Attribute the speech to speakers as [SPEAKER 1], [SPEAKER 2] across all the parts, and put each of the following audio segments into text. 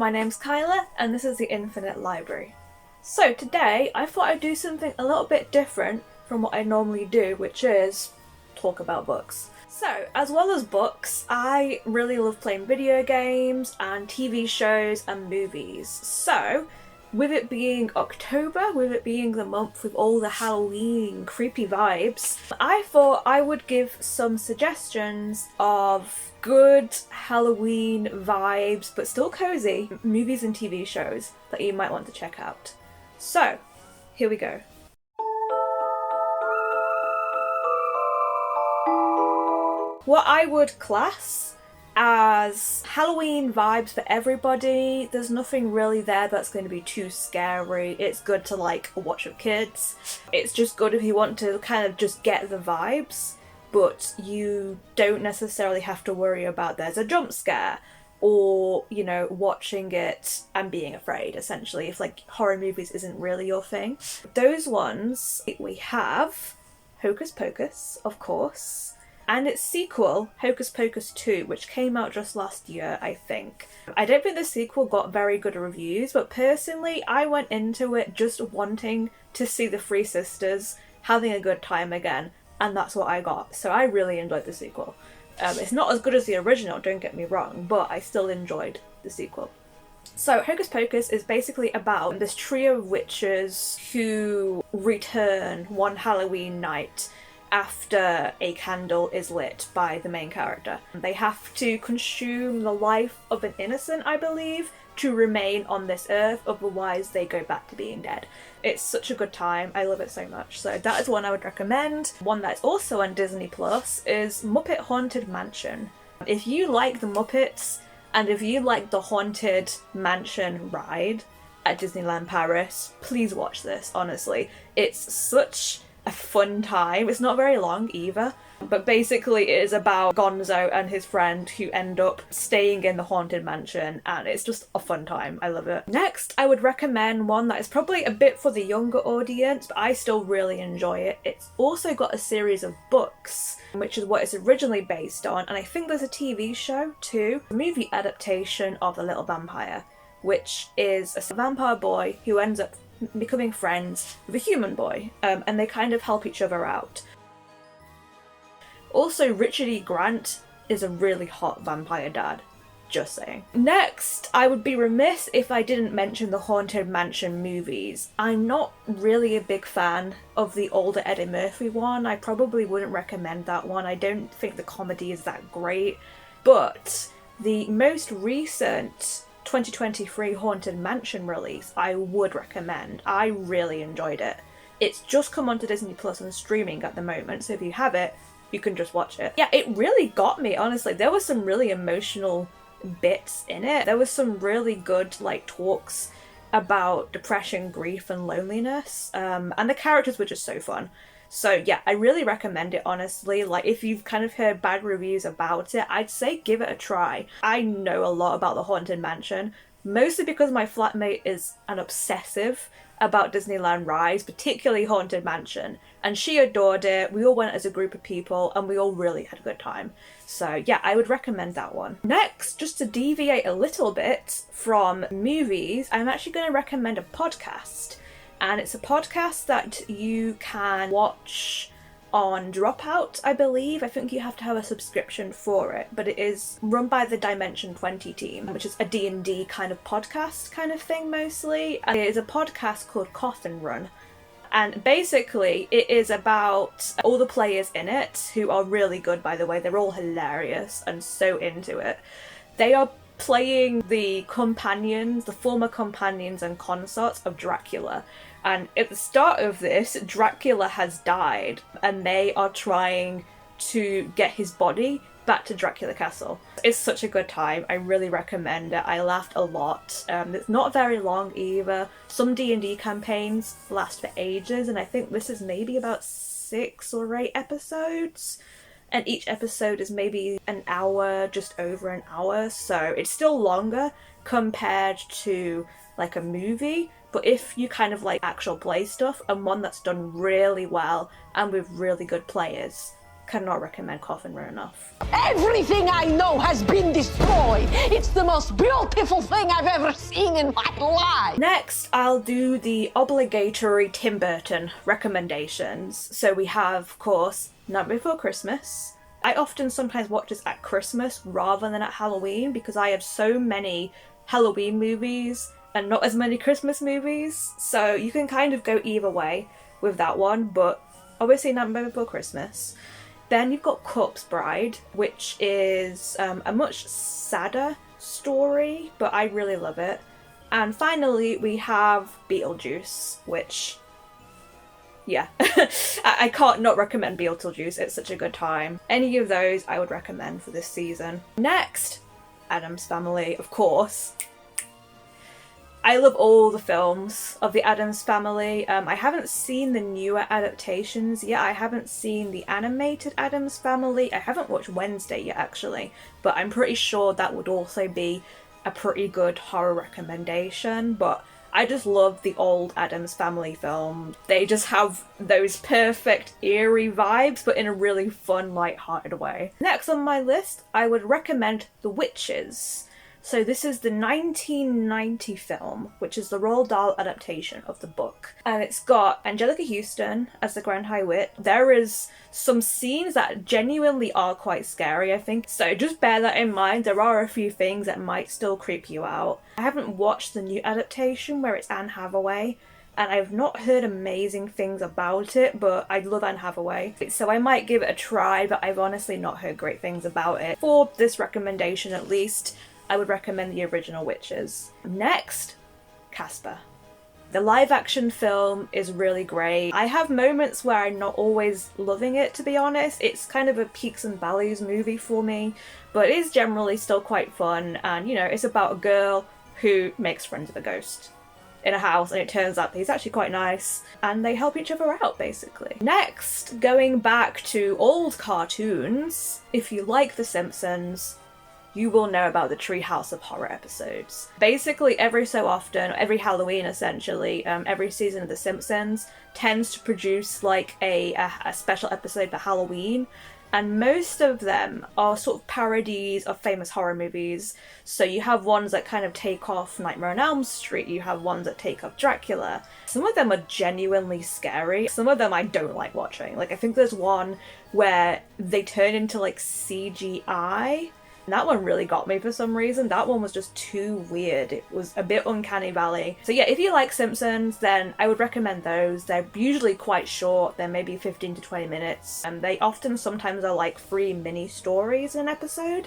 [SPEAKER 1] my name's Kyla and this is the Infinite Library. So today I thought I'd do something a little bit different from what I normally do, which is talk about books. So, as well as books, I really love playing video games and TV shows and movies. So, with it being October, with it being the month with all the Halloween creepy vibes, I thought I would give some suggestions of good Halloween vibes, but still cozy, movies and TV shows that you might want to check out. So, here we go. What I would class as Halloween vibes for everybody. There's nothing really there that's going to be too scary. It's good to watch with kids. It's just good if you want to kind of just get the vibes, but you don't necessarily have to worry about there's a jump scare or, watching it and being afraid, essentially, if horror movies isn't really your thing. Those ones, we have Hocus Pocus, of course, and its sequel, Hocus Pocus 2, which came out just last year, I think. I don't think the sequel got very good reviews, but personally, I went into it just wanting to see the three sisters having a good time again, and that's what I got. So I really enjoyed the sequel. It's not as good as the original, don't get me wrong, but I still enjoyed the sequel. So Hocus Pocus is basically about this trio of witches who return one Halloween night after a candle is lit by the main character. They have to consume the life of an innocent, I believe, to remain on this earth, otherwise they go back to being dead. It's such a good time, I love it so much. So that is one I would recommend. One that's also on Disney Plus is Muppet Haunted Mansion. If you like the Muppets, and if you like the Haunted Mansion ride at Disneyland Paris, please watch this, honestly. It's such a fun time. It's not very long either, but basically it is about Gonzo and his friend who end up staying in the Haunted Mansion, and it's just a fun time. I love it. Next, I would recommend one that is probably a bit for the younger audience, but I still really enjoy it. It's also got a series of books, which is what it's originally based on, and I think there's a TV show too, a movie adaptation of The Little Vampire, which is a vampire boy who ends up becoming friends with a human boy, and they kind of help each other out. Also, Richard E. Grant is a really hot vampire dad, just saying. Next, I would be remiss if I didn't mention the Haunted Mansion movies. I'm not really a big fan of the older Eddie Murphy one. I probably wouldn't recommend that one. I don't think the comedy is that great, but the most recent 2023 Haunted Mansion release I would recommend. I really enjoyed it. It's just come onto Disney Plus and streaming at the moment, so if you have it, you can just watch it. Yeah, it really got me, honestly. There were some really emotional bits in it. There was some really good talks about depression, grief and loneliness, and the characters were just so fun. So yeah, I really recommend it, honestly. If you've kind of heard bad reviews about it, I'd say give it a try. I know a lot about the Haunted Mansion, mostly because my flatmate is an obsessive about Disneyland rides, particularly Haunted Mansion, and she adored it. We all went as a group of people and we all really had a good time. So yeah, I would recommend that one. Next, just to deviate a little bit from movies, I'm actually going to recommend a podcast. And it's a podcast that you can watch on Dropout, I believe. I think you have to have a subscription for it, but it is run by the Dimension 20 team, which is a D&D kind of podcast kind of thing mostly. And it is a podcast called Coffin Run. And basically it is about all the players in it, who are really good, by the way. They're all hilarious and so into it. They are playing the companions, the former companions and consorts of Dracula. And at the start of this, Dracula has died, and they are trying to get his body back to Dracula Castle. It's such a good time. I really recommend it. I laughed a lot. It's not very long either. Some D&D campaigns last for ages, and I think this is maybe about 6 or 8 episodes. And each episode is maybe an hour, just over an hour, so it's still longer compared to a movie. But if you kind of like actual play stuff and one that's done really well and with really good players, cannot recommend Coffin Run enough.
[SPEAKER 2] Everything I know has been destroyed. It's the most beautiful thing I've ever seen in my life.
[SPEAKER 1] Next, I'll do the obligatory Tim Burton recommendations. So we have, of course, Nightmare Before Christmas. I often sometimes watch this at Christmas rather than at Halloween because I have so many Halloween movies and not as many Christmas movies. So you can kind of go either way with that one, but obviously Nightmare Before Christmas. Then you've got Corpse Bride, which is a much sadder story, but I really love it. And finally, we have Beetlejuice, which, yeah, I can't not recommend Beetlejuice. It's such a good time. Any of those I would recommend for this season. Next, Addams Family, of course. I love all the films of the Addams Family. I haven't seen the newer adaptations yet. I haven't seen the animated Addams Family. I haven't watched Wednesday yet, actually, but I'm pretty sure that would also be a pretty good horror recommendation. But I just love the old Addams Family film. They just have those perfect eerie vibes, but in a really fun, light-hearted way. Next on my list, I would recommend The Witches. So this is the 1990 film, which is the Roald Dahl adaptation of the book. And it's got Angelica Houston as the Grand High Witch. There is some scenes that genuinely are quite scary, I think. So just bear that in mind. There are a few things that might still creep you out. I haven't watched the new adaptation where it's Anne Hathaway, and I've not heard amazing things about it, but I love Anne Hathaway. So I might give it a try, but I've honestly not heard great things about it. For this recommendation at least, I would recommend the original Witches. Next, Casper. The live action film is really great. I have moments where I'm not always loving it, to be honest. It's kind of a peaks and valleys movie for me, but it is generally still quite fun. And you know, it's about a girl who makes friends with a ghost in a house, and it turns out that he's actually quite nice, and they help each other out, basically. Next, going back to old cartoons, if you like The Simpsons, you will know about the Treehouse of Horror episodes. Basically, every so often, every Halloween essentially, every season of The Simpsons tends to produce like a special episode for Halloween, and most of them are sort of parodies of famous horror movies. So you have ones that kind of take off Nightmare on Elm Street, you have ones that take off Dracula. Some of them are genuinely scary, some of them I don't like watching. Like I think there's one where they turn into like CGI. And that one really got me for some reason. That one was just too weird. It was a bit uncanny valley. So yeah, if you like Simpsons, then I would recommend those. They're usually quite short. They're maybe 15 to 20 minutes. And they often sometimes are like 3 mini stories in an episode.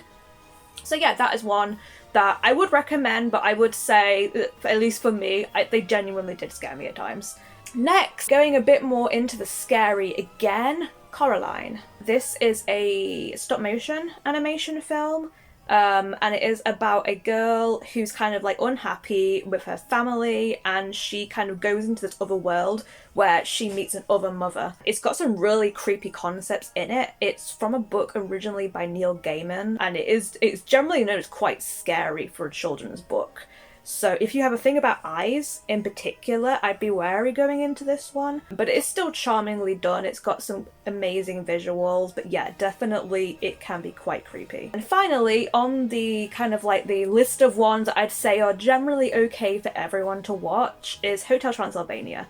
[SPEAKER 1] So yeah, that is one that I would recommend, but I would say, at least for me, they genuinely did scare me at times. Next, going a bit more into the scary again, Coraline. This is a stop motion animation film, and it is about a girl who's kind of like unhappy with her family, and she kind of goes into this other world where she meets an other mother. It's got some really creepy concepts in it. It's from a book originally by Neil Gaiman, and it's generally known as quite scary for a children's book. So if you have a thing about eyes in particular, I'd be wary going into this one. But it's still charmingly done. It's got some amazing visuals, but yeah, definitely it can be quite creepy. And finally, on the kind of like the list of ones that I'd say are generally okay for everyone to watch is Hotel Transylvania.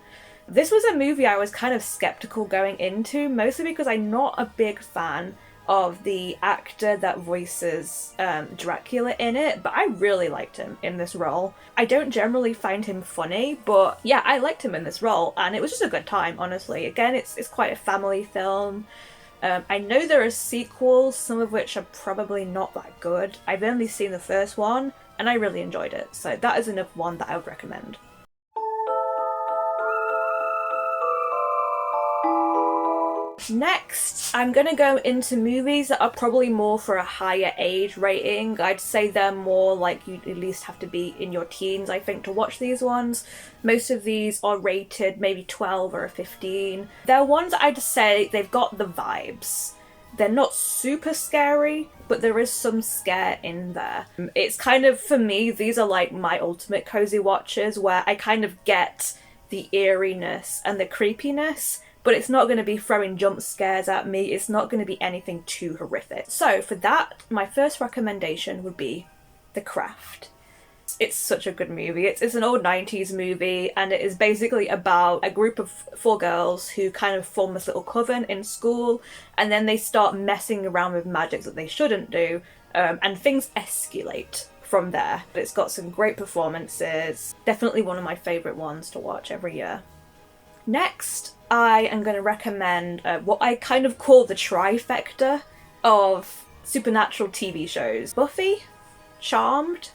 [SPEAKER 1] This was a movie I was kind of skeptical going into, mostly because I'm not a big fan of the actor that voices Dracula in it, but I really liked him in this role. I don't generally find him funny, but yeah, I liked him in this role, and it was just a good time, honestly. Again, it's quite a family film. I know there are sequels, some of which are probably not that good. I've only seen the first one, and I really enjoyed it, so that is another one that I would recommend. Next, I'm gonna go into movies that are probably more for a higher age rating. I'd say they're more like you at least have to be in your teens, I think, to watch these ones. Most of these are rated maybe 12 or 15. They're ones that I'd say they've got the vibes. They're not super scary, but there is some scare in there. It's kind of, for me, these are like my ultimate cozy watches where I kind of get the eeriness and the creepiness, but it's not going to be throwing jump scares at me. It's not going to be anything too horrific. So for that, my first recommendation would be The Craft. It's such a good movie. It's an old 90s movie, and it is basically about a group of 4 girls who kind of form this little coven in school, and then they start messing around with magic that they shouldn't do, and things escalate from there. But it's got some great performances. Definitely one of my favourite ones to watch every year. Next, I am going to recommend what I kind of call the trifecta of supernatural TV shows. Buffy, Charmed,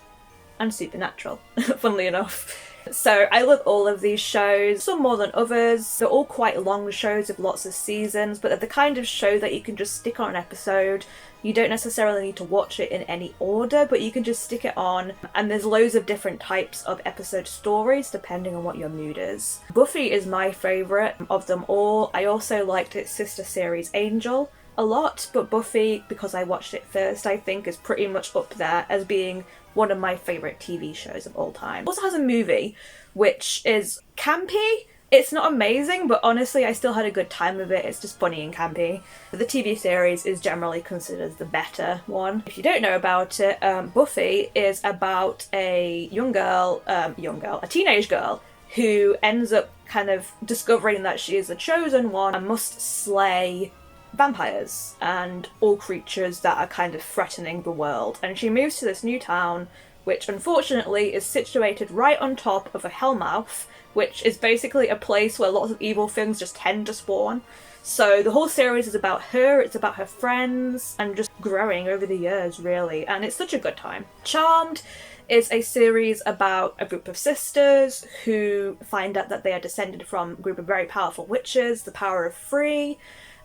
[SPEAKER 1] and Supernatural, funnily enough. So I love all of these shows, some more than others. They're all quite long shows with lots of seasons, but they're the kind of show that you can just stick on an episode. You don't necessarily need to watch it in any order, but you can just stick it on, and there's loads of different types of episode stories depending on what your mood is. Buffy is my favourite of them all. I also liked its sister series Angel a lot, but Buffy, because I watched it first, I think is pretty much up there as being one of my favourite TV shows of all time. It also has a movie which is campy. It's not amazing, but honestly I still had a good time with it. It's just funny and campy. The TV series is generally considered the better one. If you don't know about it, Buffy is about a a teenage girl who ends up kind of discovering that she is the chosen one and must slay vampires and all creatures that are kind of threatening the world. And she moves to this new town, which unfortunately is situated right on top of a hellmouth, which is basically a place where lots of evil things just tend to spawn. So the whole series is about her, it's about her friends, and just growing over the years, really, and it's such a good time. Charmed is a series about a group of sisters who find out that they are descended from a group of very powerful witches, the power of 3.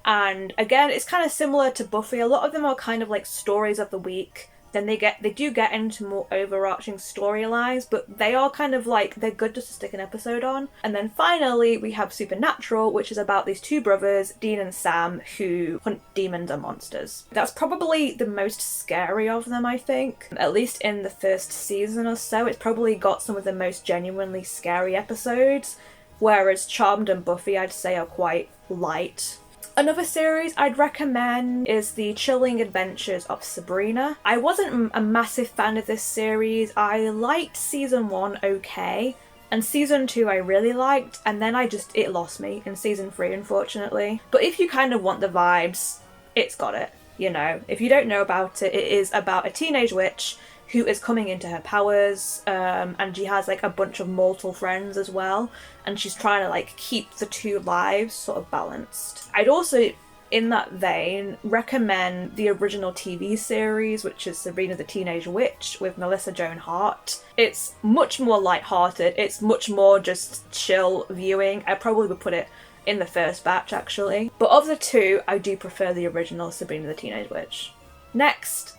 [SPEAKER 1] And again, it's kind of similar to Buffy. A lot of them are kind of like stories of the week. Then they do get into more overarching storylines, but they are kind of like, they're good just to stick an episode on. And then finally, we have Supernatural, which is about these 2 brothers, Dean and Sam, who hunt demons and monsters. That's probably the most scary of them, I think. At least in the first season or so, it's probably got some of the most genuinely scary episodes, whereas Charmed and Buffy, I'd say, are quite light. Another series I'd recommend is The Chilling Adventures of Sabrina. I wasn't a massive fan of this series. I liked season 1 okay, and season 2 I really liked, and then it lost me in season 3, unfortunately. But if you kind of want the vibes, it's got it, you know. If you don't know about it, it is about a teenage witch who is coming into her powers, and she has like a bunch of mortal friends as well, and she's trying to like keep the 2 lives sort of balanced. I'd also, in that vein, recommend the original TV series, which is Sabrina the Teenage Witch with Melissa Joan Hart. It's much more lighthearted, it's much more just chill viewing. I probably would put it in the first batch actually. But of the 2, I do prefer the original Sabrina the Teenage Witch. Next,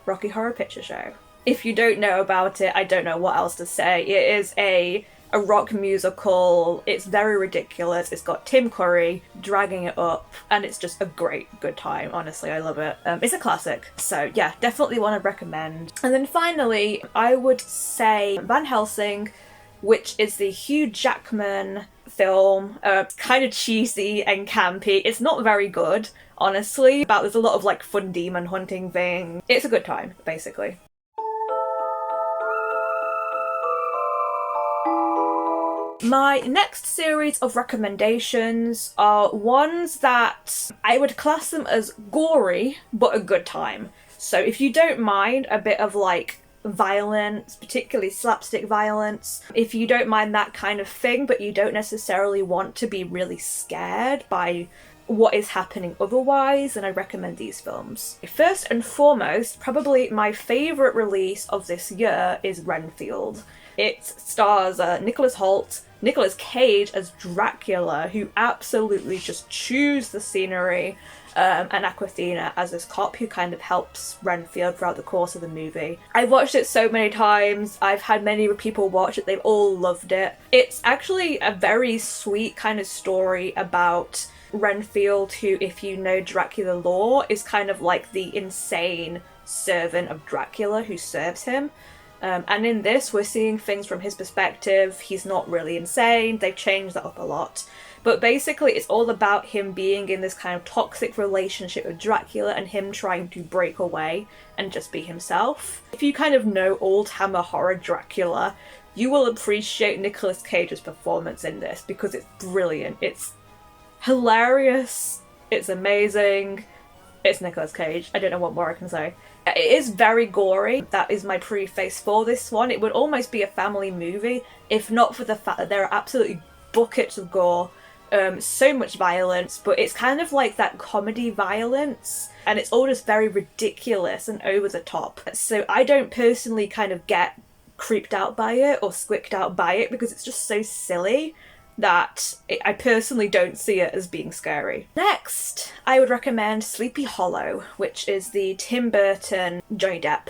[SPEAKER 1] Rocky Horror Picture Show. If you don't know about it, I don't know what else to say. It is a rock musical. It's very ridiculous. It's got Tim Curry dragging it up, and it's just a good time. Honestly, I love it. It's a classic. So yeah, definitely want to recommend. And then finally, I would say Van Helsing, which is the Hugh Jackman film. Kind of cheesy and campy. It's not very good, honestly. But there's a lot of like fun demon hunting thing. It's a good time, basically. My next series of recommendations are ones that I would class them as gory, but a good time. So if you don't mind a bit of like violence, particularly slapstick violence, if you don't mind that kind of thing, but you don't necessarily want to be really scared by what is happening otherwise, then I recommend these films. First and foremost, probably my favourite release of this year is Renfield. It stars Nicholas Hoult, Nicolas Cage as Dracula, who absolutely just chews the scenery, and Awkwafina as this cop who kind of helps Renfield throughout the course of the movie. I've watched it so many times, I've had many people watch it, they've all loved it. It's actually a very sweet kind of story about Renfield, who, if you know Dracula lore, is kind of like the insane servant of Dracula who serves him. And in this, we're seeing things from his perspective. He's not really insane. They've changed that up a lot. But basically it's all about him being in this kind of toxic relationship with Dracula and him trying to break away and just be himself. If you kind of know old Hammer horror Dracula, you will appreciate Nicolas Cage's performance in this because it's brilliant. It's hilarious, it's amazing, it's Nicolas Cage. I don't know what more I can say. It is very gory. That is my preface for this one. It would almost be a family movie if not for the fact that there are absolutely buckets of gore, so much violence, but it's kind of like that comedy violence, and it's all just very ridiculous and over the top. So I don't personally kind of get creeped out by it or squicked out by it because it's just so silly that I personally don't see it as being scary. Next, I would recommend Sleepy Hollow, which is the Tim Burton Johnny Depp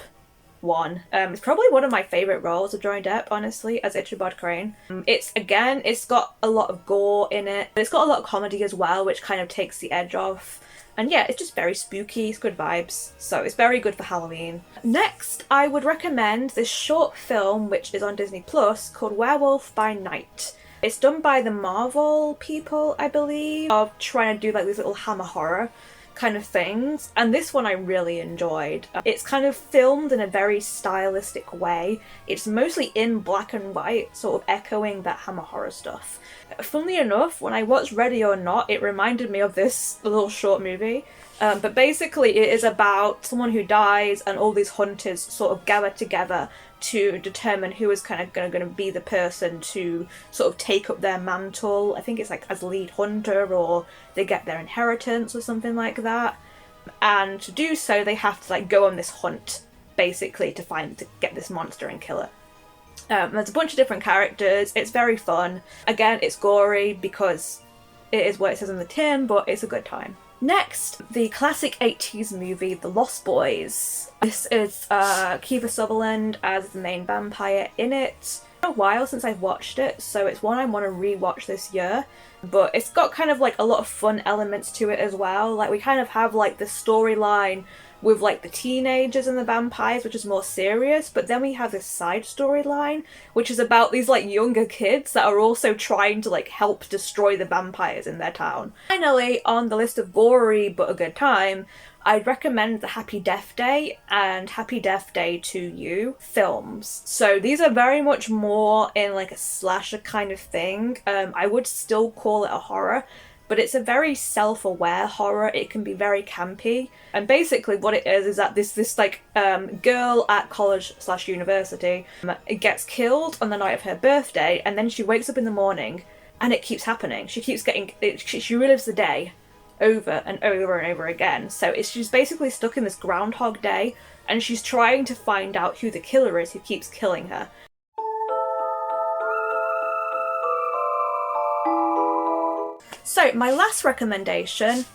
[SPEAKER 1] one. It's probably one of my favourite roles of Johnny Depp, honestly, as Ichabod Crane. It's got a lot of gore in it, but it's got a lot of comedy as well, which kind of takes the edge off. And yeah, it's just very spooky, it's good vibes, so it's very good for Halloween. Next, I would recommend this short film, which is on Disney Plus, called Werewolf by Night. It's done by the Marvel people, I believe, of trying to do like these little Hammer horror kind of things, and this one I really enjoyed. It's kind of filmed in a very stylistic way. It's mostly in black and white, sort of echoing that Hammer horror stuff. Funnily enough, when I watched Ready or Not, it reminded me of this little short movie. But basically it is about someone who dies and all these hunters sort of gather together to determine who is kind of going to be the person to sort of take up their mantle. I think it's like as lead hunter, or they get their inheritance or something like that. And to do so, they have to like go on this hunt, basically, to get this monster and kill it. There's a bunch of different characters. It's very fun. Again, it's gory because it is what it says on the tin, but it's a good time. Next, the classic 80s movie, The Lost Boys. This is Kiefer Sutherland as the main vampire in it. It's been a while since I've watched it, so it's one I want to rewatch this year. But it's got kind of like a lot of fun elements to it as well. Like we kind of have like the storyline with like the teenagers and the vampires, which is more serious, but then we have this side storyline which is about these like younger kids that are also trying to like help destroy the vampires in their town. Finally, on the list of gory but a good time, I'd recommend the Happy Death Day and Happy Death Day to You films. So these are very much more in like a slasher kind of thing. I would still call it a horror, but it's a very self-aware horror. It can be very campy. And basically what it is that this like girl at college/university gets killed on the night of her birthday, and then she wakes up in the morning and it keeps happening. She keeps getting, she relives the day over and over and over again. So she's basically stuck in this Groundhog Day, and she's trying to find out who the killer is who keeps killing her. So my last recommendation,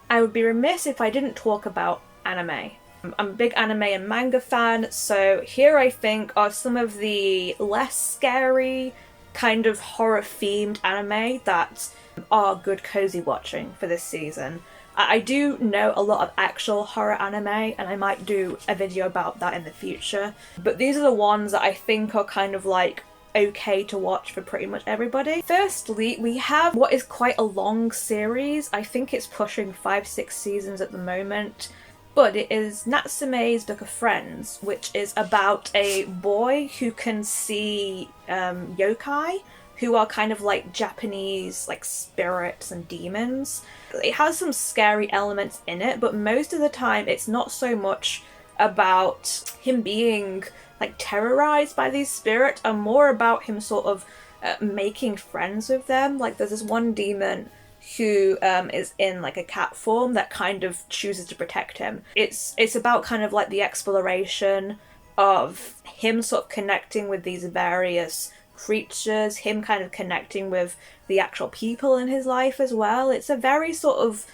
[SPEAKER 1] I would be remiss if I didn't talk about anime. I'm a big anime and manga fan, so here I think are some of the less scary kind of horror themed anime that are good cozy watching for this season. I do know a lot of actual horror anime, and I might do a video about that in the future, but these are the ones that I think are kind of like okay to watch for pretty much everybody. Firstly, we have what is quite a long series. I think it's pushing 5-6 seasons at the moment, but it is Natsume's Book of Friends, which is about a boy who can see yokai, who are kind of like Japanese like spirits and demons. It has some scary elements in it, but most of the time it's not so much about him being like terrorized by these spirits, and more about him sort of making friends with them. Like there's this one demon who is in like a cat form that kind of chooses to protect him. It's about kind of like the exploration of him sort of connecting with these various creatures, him kind of connecting with the actual people in his life as well. It's a very sort of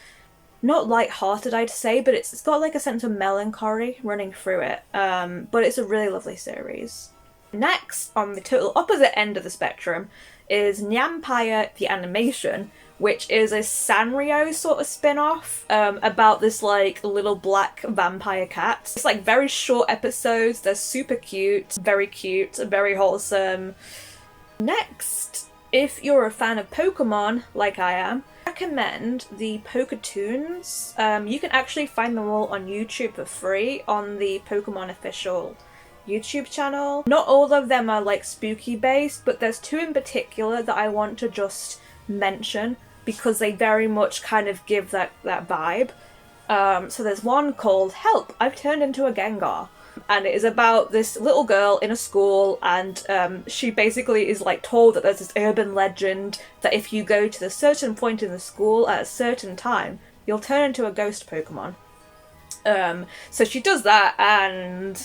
[SPEAKER 1] not light-hearted, I'd say, but it's got like a sense of melancholy running through it. But it's a really lovely series. Next, on the total opposite end of the spectrum, is Nyampire the Animation, which is a Sanrio sort of spin-off about this like little black vampire cat. It's like very short episodes, they're super cute, very wholesome. Next, If you're a fan of Pokemon, like I am, I recommend the Poketoons. You can actually find them all on YouTube for free on the Pokemon official YouTube channel. Not all of them are like spooky based, but there's two in particular that I want to just mention because they very much kind of give that vibe. So there's one called Help, I've Turned Into a Gengar. And it is about this little girl in a school, and she basically is like told that there's this urban legend that if you go to the certain point in the school at a certain time, you'll turn into a ghost Pokemon. So she does that, and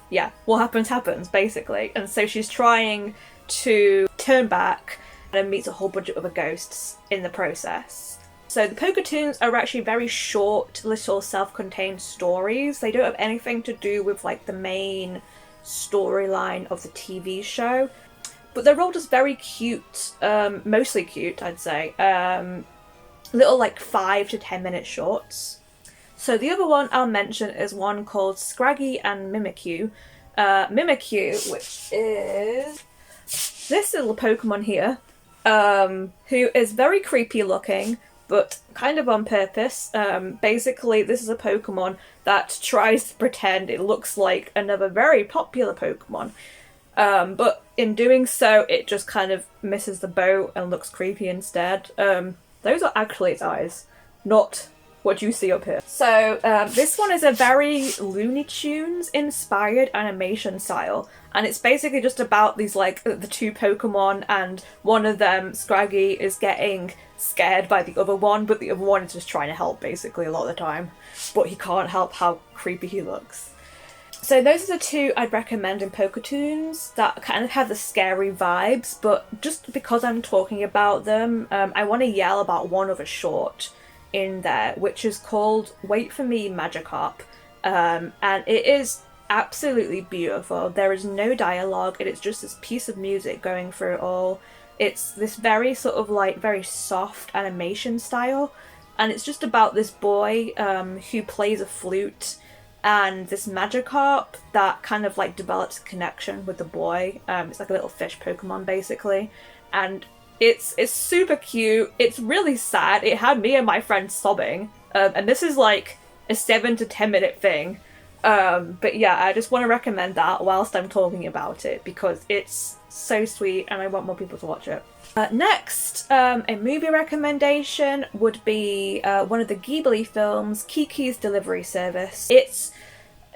[SPEAKER 1] yeah, what happens basically. And so she's trying to turn back and meets a whole bunch of other ghosts in the process. So the Poketoons are actually very short, little self-contained stories. They don't have anything to do with like the main storyline of the TV show. But they're all just very cute, mostly cute, I'd say. Little like 5 to 10 minute shorts. So the other one I'll mention is one called Scraggy and Mimikyu. Mimikyu, which is this little Pokemon here, who is very creepy looking, but kind of on purpose. Basically, this is a Pokemon that tries to pretend it looks like another very popular Pokemon. But in doing so, it just kind of misses the boat and looks creepy instead. Those are actually its eyes, not what you see up here. So this one is a very Looney Tunes inspired animation style, and it's basically just about these like the two Pokemon, and one of them, Scraggy, is getting scared by the other one, but the other one is just trying to help basically a lot of the time, but he can't help how creepy he looks. So those are the two I'd recommend in Poketoons that kind of have the scary vibes, but just because I'm talking about them, I want to yell about one other short in there, which is called Wait For Me, Magikarp, and it is absolutely beautiful. There is no dialogue, and it's just this piece of music going through it all. It's this very sort of like very soft animation style, and it's just about this boy who plays a flute and this Magikarp that kind of like develops a connection with the boy. It's like a little fish Pokemon basically, and it's super cute. It's really sad. It had me and my friend sobbing, and this is like a 7 to 10 minute thing. But yeah, I just want to recommend that whilst I'm talking about it because it's so sweet and I want more people to watch it. Next, a movie recommendation would be one of the Ghibli films, Kiki's Delivery Service. It's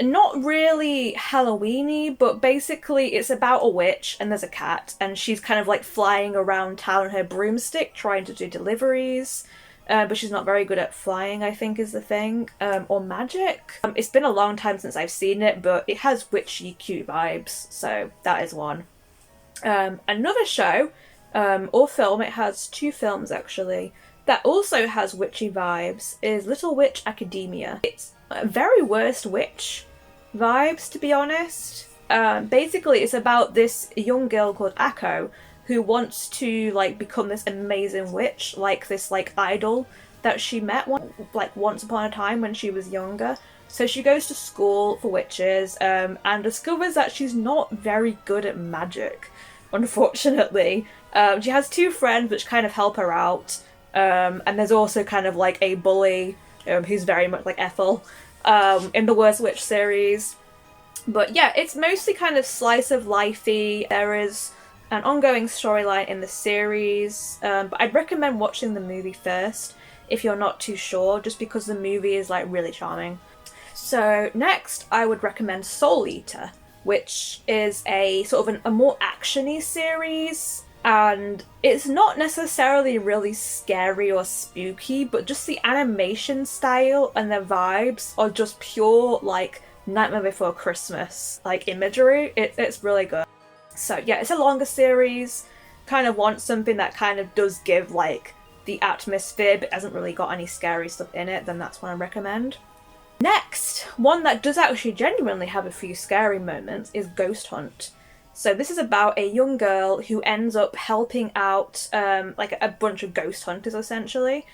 [SPEAKER 1] not really Halloween-y, but basically it's about a witch and there's a cat, and she's kind of like flying around town on her broomstick trying to do deliveries. But she's not very good at flying, I think is the thing, or magic. It's been a long time since I've seen it, but it has witchy, cute vibes, so that is one. Another show, or film, it has 2 films actually, that also has witchy vibes, is Little Witch Academia. It's very worst witch vibes, to be honest. Basically, it's about this young girl called Akko, who wants to like become this amazing witch, like this like idol that she met once upon a time when she was younger. So she goes to school for witches and discovers that she's not very good at magic, unfortunately. She has 2 friends which kind of help her out, and there's also kind of like a bully who's very much like Ethel in the Worst Witch series. But yeah, it's mostly kind of slice of lifey. There is an ongoing storyline in the series, but I'd recommend watching the movie first if you're not too sure, just because the movie is like really charming. So next I would recommend Soul Eater, which is a sort of a more action-y series, and it's not necessarily really scary or spooky, but just the animation style and the vibes are just pure like Nightmare Before Christmas like imagery. It's really good. So yeah, it's a longer series, kind of want something that kind of does give like the atmosphere but hasn't really got any scary stuff in it, then that's what I recommend. Next, one that does actually genuinely have a few scary moments is Ghost Hunt. So this is about a young girl who ends up helping out like a bunch of ghost hunters essentially.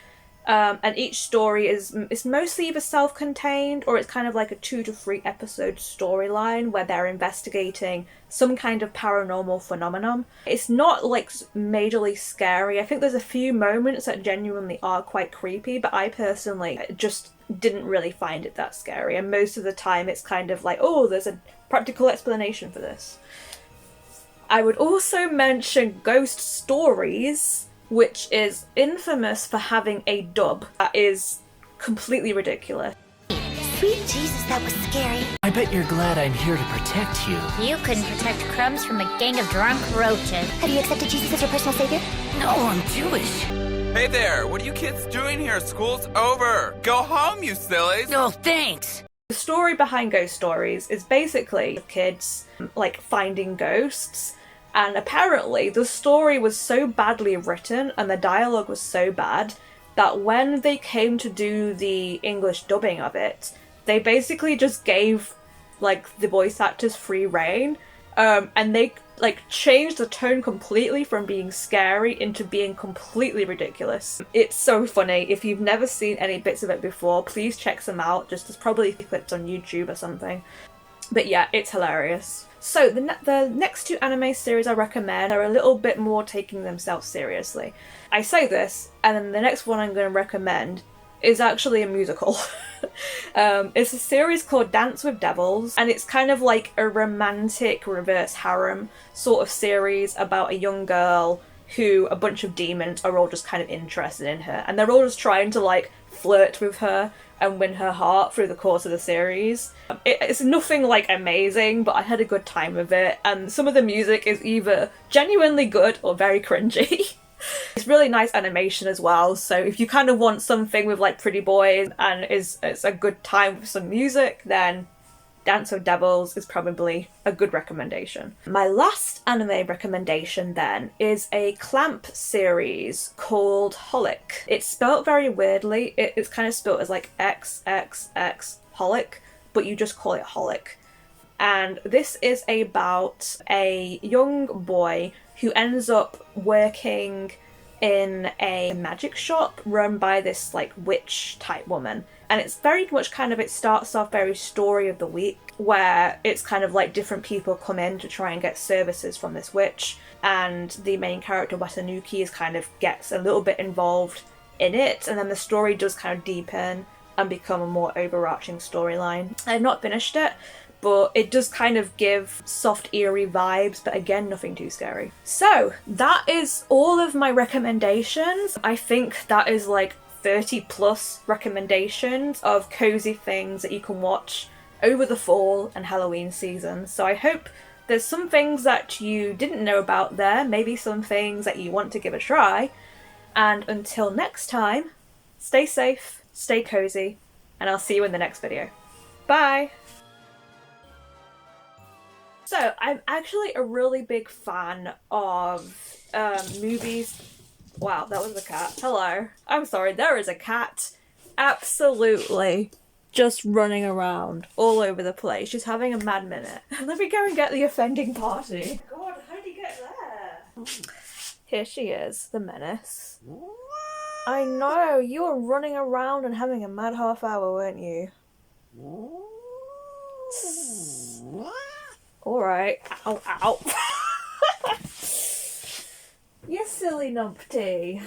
[SPEAKER 1] And each story is mostly either self-contained or it's kind of like a 2 to 3 episode storyline where they're investigating some kind of paranormal phenomenon. It's not like majorly scary. I think there's a few moments that genuinely are quite creepy, but I personally just didn't really find it that scary. And most of the time it's kind of like, oh, there's a practical explanation for this. I would also mention Ghost Stories, which is infamous for having a dub that is completely ridiculous.
[SPEAKER 3] Sweet Jesus, that was scary.
[SPEAKER 4] I bet you're glad I'm here to protect you.
[SPEAKER 3] You couldn't protect crumbs from a gang of drunk roaches. Have you accepted Jesus as your personal savior?
[SPEAKER 4] No, I'm Jewish.
[SPEAKER 5] Hey there, what are you kids doing here? School's over. Go home, you sillies.
[SPEAKER 4] No, thanks.
[SPEAKER 1] The story behind Ghost Stories is basically kids, like, finding ghosts. And apparently the story was so badly written and the dialogue was so bad that when they came to do the English dubbing of it, they basically just gave, like, the voice actors free rein. And they, like, changed the tone completely from being scary into being completely ridiculous. It's so funny. If you've never seen any bits of it before, please check some out. Just there's probably clips on YouTube or something. But yeah, it's hilarious. So the next 2 anime series I recommend are a little bit more taking themselves seriously. I say this, and then the next one I'm going to recommend is actually a musical. It's a series called Dance with Devils, and it's kind of like a romantic reverse harem sort of series about a young girl who a bunch of demons are all just kind of interested in her, and they're all just trying to, like, flirt with her and win her heart through the course of the series. It's nothing, like, amazing, but I had a good time with it, and some of the music is either genuinely good or very cringy. It's really nice animation as well, so if you kind of want something with, like, pretty boys and it's a good time with some music, then Dance with Devils is probably a good recommendation. My last anime recommendation then is a Clamp series called Holic. It's spelt very weirdly. It's kind of spelt as like XXX Holic, but you just call it Holic. And this is about a young boy who ends up working in a magic shop run by this, like, witch type woman. And it's very much kind of, it starts off very story of the week, where it's kind of like different people come in to try and get services from this witch, and the main character Watanuki is kind of gets a little bit involved in it, and then the story does kind of deepen and become a more overarching storyline. I've not finished it, but it does kind of give soft, eerie vibes, but again, nothing too scary. So that is all of my recommendations. I think that is like 30 plus recommendations of cozy things that you can watch over the fall and Halloween season. So I hope there's some things that you didn't know about there, maybe some things that you want to give a try. And until next time, stay safe, stay cozy, and I'll see you in the next video. Bye! So, I'm actually a really big fan of movies. Wow, that was a cat. Hello. I'm sorry, there is a cat. Absolutely. Just running around all over the place. She's having a mad minute. Let me go and get the offending party. God, how did he get there? Here she is, the menace. I know, you were running around and having a mad half hour, weren't you? Alright. Ow, ow. You silly numpty.